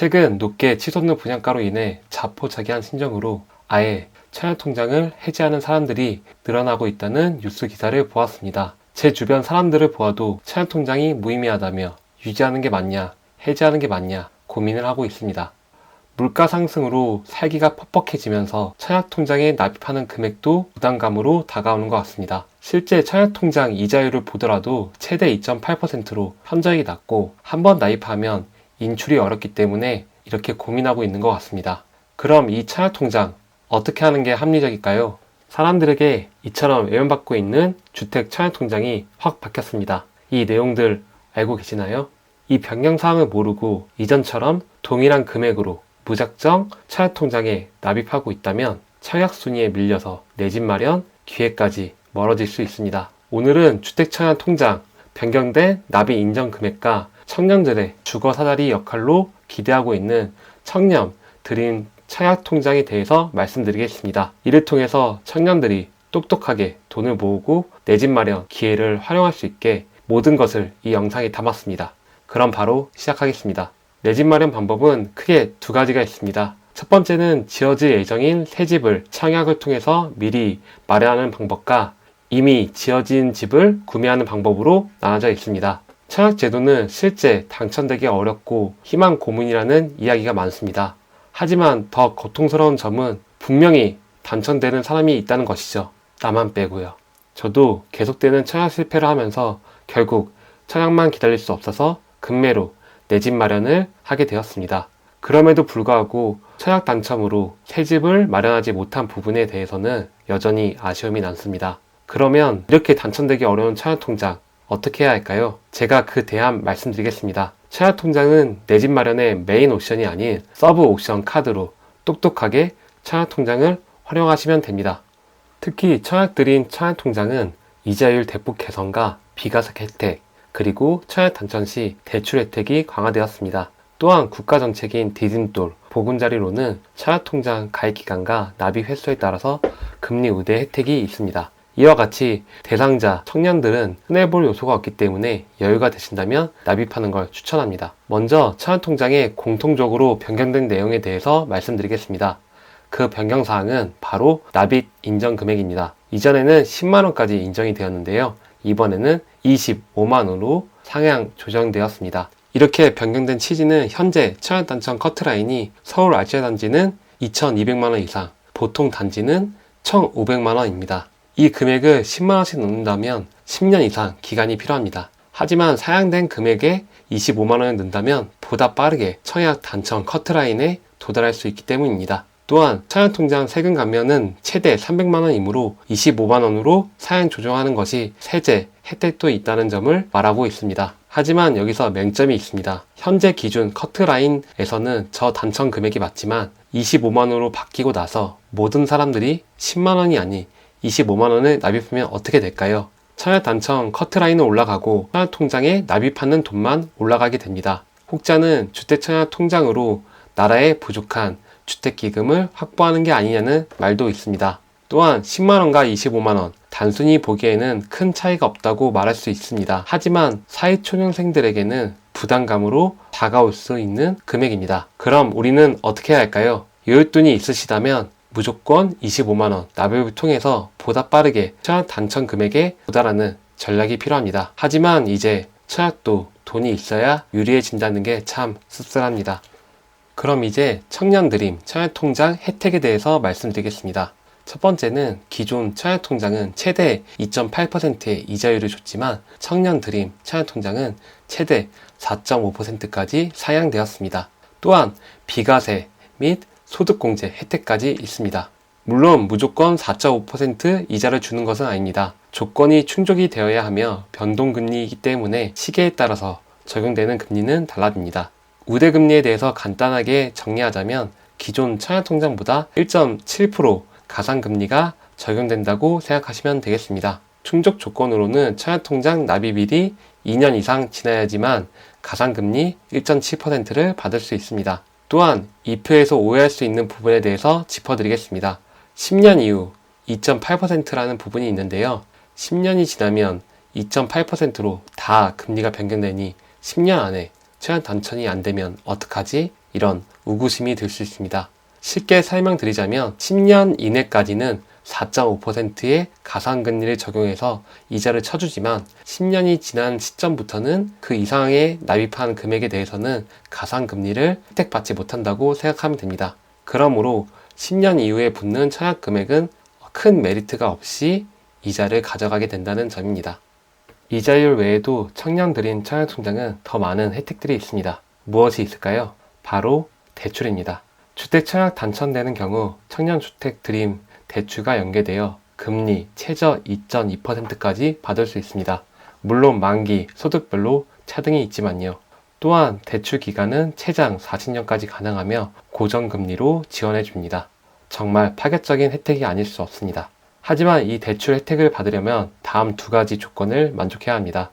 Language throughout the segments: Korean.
최근 높게 치솟는 분양가로 인해 자포자기한 심정으로 아예 청약통장을 해지하는 사람들이 늘어나고 있다는 뉴스 기사를 보았습니다. 제 주변 사람들을 보아도 청약통장이 무의미하다며 유지하는 게 맞냐, 해지하는 게 맞냐 고민을 하고 있습니다. 물가 상승으로 살기가 퍽퍽해지면서 청약통장에 납입하는 금액도 부담감으로 다가오는 것 같습니다. 실제 청약통장 이자율을 보더라도 최대 2.8%로 현저히 낮고 한번 납입하면 인출이 어렵기 때문에 이렇게 고민하고 있는 것 같습니다. 그럼 이 청약통장 어떻게 하는 게 합리적일까요? 사람들에게 이처럼 외면받고 있는 주택 청약통장이 확 바뀌었습니다. 이 내용들 알고 계시나요? 이 변경사항을 모르고 이전처럼 동일한 금액으로 무작정 청약통장에 납입하고 있다면 청약순위에 밀려서 내 집 마련 기회까지 멀어질 수 있습니다. 오늘은 주택청약통장 변경된 납입 인정 금액과 청년들의 주거 사다리 역할로 기대하고 있는 청년 드림 청약통장에 대해서 말씀드리겠습니다. 이를 통해서 청년들이 똑똑하게 돈을 모으고 내 집 마련 기회를 활용할 수 있게 모든 것을 이 영상에 담았습니다. 그럼 바로 시작하겠습니다. 내 집 마련 방법은 크게 두 가지가 있습니다. 첫 번째는 지어질 예정인 새 집을 청약을 통해서 미리 마련하는 방법과 이미 지어진 집을 구매하는 방법으로 나눠져 있습니다. 청약제도는 실제 당첨되기 어렵고 희망 고문이라는 이야기가 많습니다. 하지만 더 고통스러운 점은 분명히 당첨되는 사람이 있다는 것이죠. 나만 빼고요. 저도 계속되는 청약 실패를 하면서 결국 청약만 기다릴 수 없어서 급매로 내 집 마련을 하게 되었습니다. 그럼에도 불구하고 청약 당첨으로 새 집을 마련하지 못한 부분에 대해서는 여전히 아쉬움이 남습니다. 그러면 이렇게 당첨되기 어려운 청약통장 어떻게 해야 할까요? 제가 그 대안 말씀드리겠습니다. 청약통장은 내 집 마련의 메인 옵션이 아닌 서브 옵션 카드로 똑똑하게 청약통장을 활용하시면 됩니다. 특히 청약드림 청약통장은 이자율 대폭 개선과 비과세 혜택, 그리고 청약 당첨 시 대출 혜택이 강화되었습니다. 또한 국가정책인 디딤돌, 보금자리로는 청약통장 가입 기간과 납입 횟수에 따라서 금리 우대 혜택이 있습니다. 이와 같이 대상자, 청년들은 손해볼 요소가 없기 때문에 여유가 되신다면 납입하는 걸 추천합니다. 먼저 청약통장에 공통적으로 변경된 내용에 대해서 말씀드리겠습니다. 그 변경사항은 바로 납입 인정 금액입니다. 이전에는 10만원까지 인정이 되었는데요. 이번에는 25만원으로 상향 조정되었습니다. 이렇게 변경된 취지는 현재 청약당첨 커트라인이 서울 RC단지는 2,200만원 이상, 보통 단지는 1,500만원입니다. 이 금액을 10만원씩 넣는다면 10년 이상 기간이 필요합니다. 하지만 상향된 금액에 25만원을 넣는다면 보다 빠르게 청약 당첨 커트라인에 도달할 수 있기 때문입니다. 또한 청약통장 세금 감면은 최대 300만원이므로 25만원으로 상향 조정하는 것이 세제 혜택도 있다는 점을 말하고 있습니다. 하지만 여기서 맹점이 있습니다. 현재 기준 커트라인에서는 저 당첨 금액이 맞지만 25만원으로 바뀌고 나서 모든 사람들이 10만원이 아닌 25만원을 납입하면 어떻게 될까요? 청약 당첨 커트라인은 올라가고 청약통장에 납입하는 돈만 올라가게 됩니다. 혹자는 주택청약통장으로 나라의 부족한 주택기금을 확보하는 게 아니냐는 말도 있습니다. 또한 10만원과 25만원 단순히 보기에는 큰 차이가 없다고 말할 수 있습니다. 하지만 사회초년생들에게는 부담감으로 다가올 수 있는 금액입니다. 그럼 우리는 어떻게 해야 할까요? 여윳돈이 있으시다면 무조건 25만원 납입을 통해서 보다 빠르게 청약 당첨 금액에 도달하는 전략이 필요합니다. 하지만 이제 청약도 돈이 있어야 유리해진다는 게 참 씁쓸합니다. 그럼 이제 청년드림 청약통장 혜택에 대해서 말씀드리겠습니다. 첫 번째는 기존 청약통장은 최대 2.8%의 이자율을 줬지만 청년드림 청약통장은 최대 4.5%까지 상향되었습니다. 또한 비과세 및 소득공제 혜택까지 있습니다. 물론 무조건 4.5% 이자를 주는 것은 아닙니다. 조건이 충족이 되어야 하며 변동금리이기 때문에 시기에 따라서 적용되는 금리는 달라집니다. 우대금리에 대해서 간단하게 정리하자면 기존 청약통장보다 1.7% 가산금리가 적용된다고 생각하시면 되겠습니다. 충족 조건으로는 청약통장 납입일이 2년 이상 지나야지만 가산금리 1.7%를 받을 수 있습니다. 또한 이 표에서 오해할 수 있는 부분에 대해서 짚어드리겠습니다. 10년 이후 2.8%라는 부분이 있는데요. 10년이 지나면 2.8%로 다 금리가 변경되니 10년 안에 청약 당첨이 안 되면 어떡하지? 이런 의구심이 들 수 있습니다. 쉽게 설명드리자면 10년 이내까지는 4.5%의 가상금리를 적용해서 이자를 쳐주지만 10년이 지난 시점부터는 그 이상의 납입한 금액에 대해서는 가상금리를 혜택받지 못한다고 생각하면 됩니다. 그러므로 10년 이후에 붙는 청약 금액은 큰 메리트가 없이 이자를 가져가게 된다는 점입니다. 이자율 외에도 청년드림 청약통장은 더 많은 혜택들이 있습니다. 무엇이 있을까요? 바로 대출입니다. 주택 청약 당첨되는 경우 청년주택 드림 대출과 연계되어 금리 최저 2.2%까지 받을 수 있습니다. 물론 만기, 소득별로 차등이 있지만요. 또한 대출 기간은 최장 40년까지 가능하며 고정금리로 지원해 줍니다. 정말 파격적인 혜택이 아닐 수 없습니다. 하지만 이 대출 혜택을 받으려면 다음 두 가지 조건을 만족해야 합니다.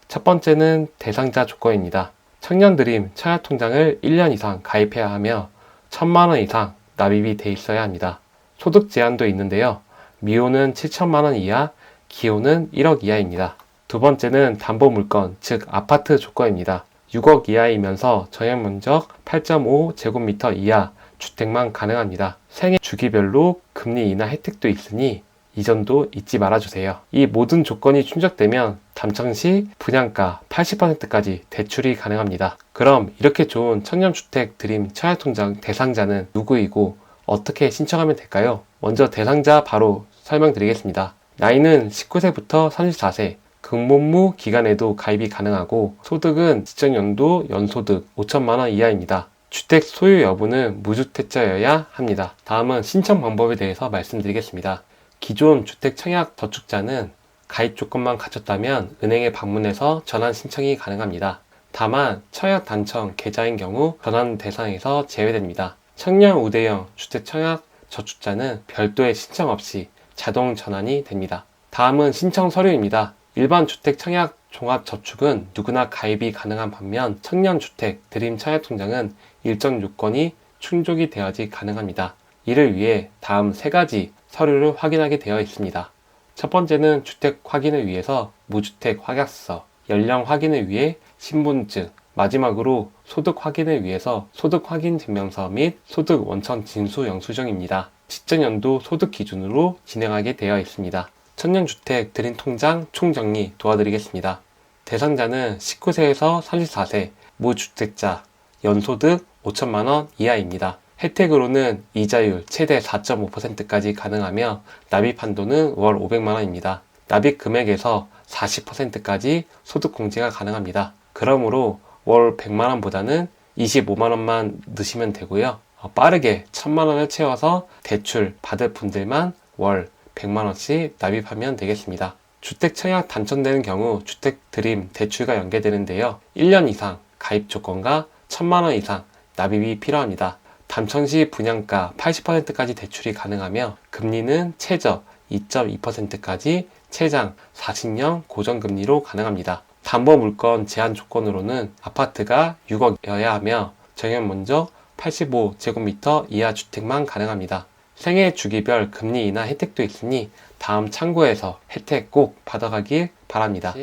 첫 번째는 대상자 조건입니다. 청년드림 청약통장을 1년 이상 가입해야 하며 1,000만 원 이상 납입이 돼 있어야 합니다. 소득 제한도 있는데요. 미호는 7천만 원 이하, 기호는 1억 이하입니다. 두 번째는 담보물건, 즉 아파트 조건입니다. 6억 이하이면서 전용면적 8.5제곱미터 이하 주택만 가능합니다. 생애 주기별로 금리 인하 혜택도 있으니 이 점도 잊지 말아주세요. 이 모든 조건이 충족되면 당첨 시 분양가 80%까지 대출이 가능합니다. 그럼 이렇게 좋은 청년주택 드림 청약통장 대상자는 누구이고 어떻게 신청하면 될까요? 먼저 대상자 바로 설명드리겠습니다. 나이는 19세부터 34세, 근무무 기간에도 가입이 가능하고 소득은 지정연도 연소득 5천만 원 이하입니다. 주택 소유 여부는 무주택자여야 합니다. 다음은 신청 방법에 대해서 말씀드리겠습니다. 기존 주택 청약 저축자는 가입 조건만 갖췄다면 은행에 방문해서 전환 신청이 가능합니다. 다만 청약 당첨 계좌인 경우 전환 대상에서 제외됩니다. 청년 우대형 주택 청약 저축자는 별도의 신청 없이 자동 전환이 됩니다. 다음은 신청 서류입니다. 일반 주택 청약 종합저축은 누구나 가입이 가능한 반면 청년주택 드림 청약통장은 일정 요건이 충족이 되어야지 가능합니다. 이를 위해 다음 세 가지 서류를 확인하게 되어 있습니다. 첫 번째는 주택 확인을 위해서 무주택 확약서, 연령 확인을 위해 신분증, 마지막으로 소득 확인을 위해서 소득 확인 증명서 및 소득 원천 징수 영수증입니다. 시정연도 소득 기준으로 진행하게 되어 있습니다. 청년주택 드림 통장 총정리 도와드리겠습니다. 대상자는 19세에서 34세, 무주택자, 연소득 5천만 원 이하입니다. 혜택으로는 이자율 최대 4.5%까지 가능하며 납입 한도는 월 500만 원입니다. 납입 금액에서 40%까지 소득 공제가 가능합니다. 그러므로 월 100만 원보다는 25만 원만 넣으시면 되고요. 빠르게 1000만 원을 채워서 대출 받을 분들만 월 100만 원씩 납입하면 되겠습니다. 주택 청약 당첨되는 경우 주택 드림 대출과 연계되는데요. 1년 이상 가입 조건과 1000만 원 이상 납입이 필요합니다. 당첨 시 분양가 80%까지 대출이 가능하며 금리는 최저 2.2%까지 최장 40년 고정금리로 가능합니다. 담보물건 제한 조건으로는 아파트가 6억여야 하며 정형면적 85제곱미터 이하 주택만 가능합니다. 생애 주기별 금리 인하 혜택도 있으니 다음 참고해서 혜택 꼭 받아가길 바랍니다.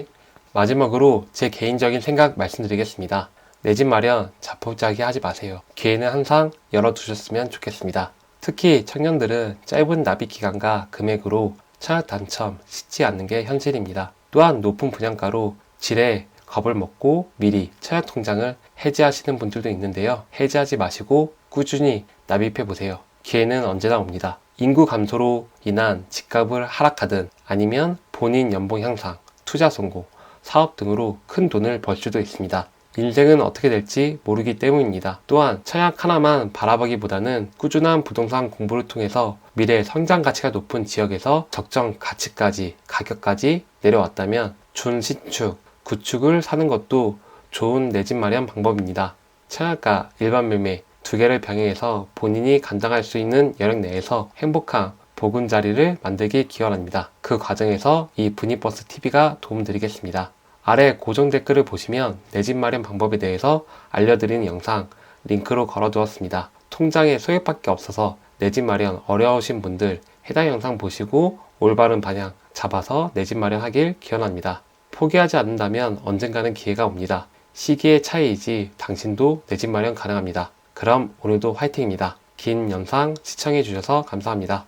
마지막으로 제 개인적인 생각 말씀드리겠습니다. 내 집 마련 자포자기 하지 마세요. 기회는 항상 열어두셨으면 좋겠습니다. 특히 청년들은 짧은 납입 기간과 금액으로 청약 당첨 쉽지 않는 게 현실입니다. 또한 높은 분양가로 지레 겁을 먹고 미리 청약 통장을 해지하시는 분들도 있는데요. 해지하지 마시고 꾸준히 납입해 보세요. 기회는 언제나 옵니다. 인구 감소로 인한 집값을 하락하든 아니면 본인 연봉 향상, 투자 성공, 사업 등으로 큰 돈을 벌 수도 있습니다. 인생은 어떻게 될지 모르기 때문입니다. 또한 청약 하나만 바라보기보다는 꾸준한 부동산 공부를 통해서 미래 성장 가치가 높은 지역에서 적정 가치까지, 가격까지 내려왔다면 준신축, 구축을 사는 것도 좋은 내 집 마련 방법입니다. 청약과 일반 매매 두 개를 병행해서 본인이 감당할 수 있는 여력 내에서 행복한 보금자리를 만들기 기원합니다. 그 과정에서 이 분이버스 TV가 도움드리겠습니다. 아래 고정 댓글을 보시면 내 집 마련 방법에 대해서 알려드리는 영상 링크로 걸어두었습니다. 통장에 소액밖에 없어서 내 집 마련 어려우신 분들 해당 영상 보시고 올바른 방향 잡아서 내 집 마련하길 기원합니다. 포기하지 않는다면 언젠가는 기회가 옵니다. 시기의 차이이지 당신도 내 집 마련 가능합니다. 그럼 오늘도 화이팅입니다. 긴 영상 시청해주셔서 감사합니다.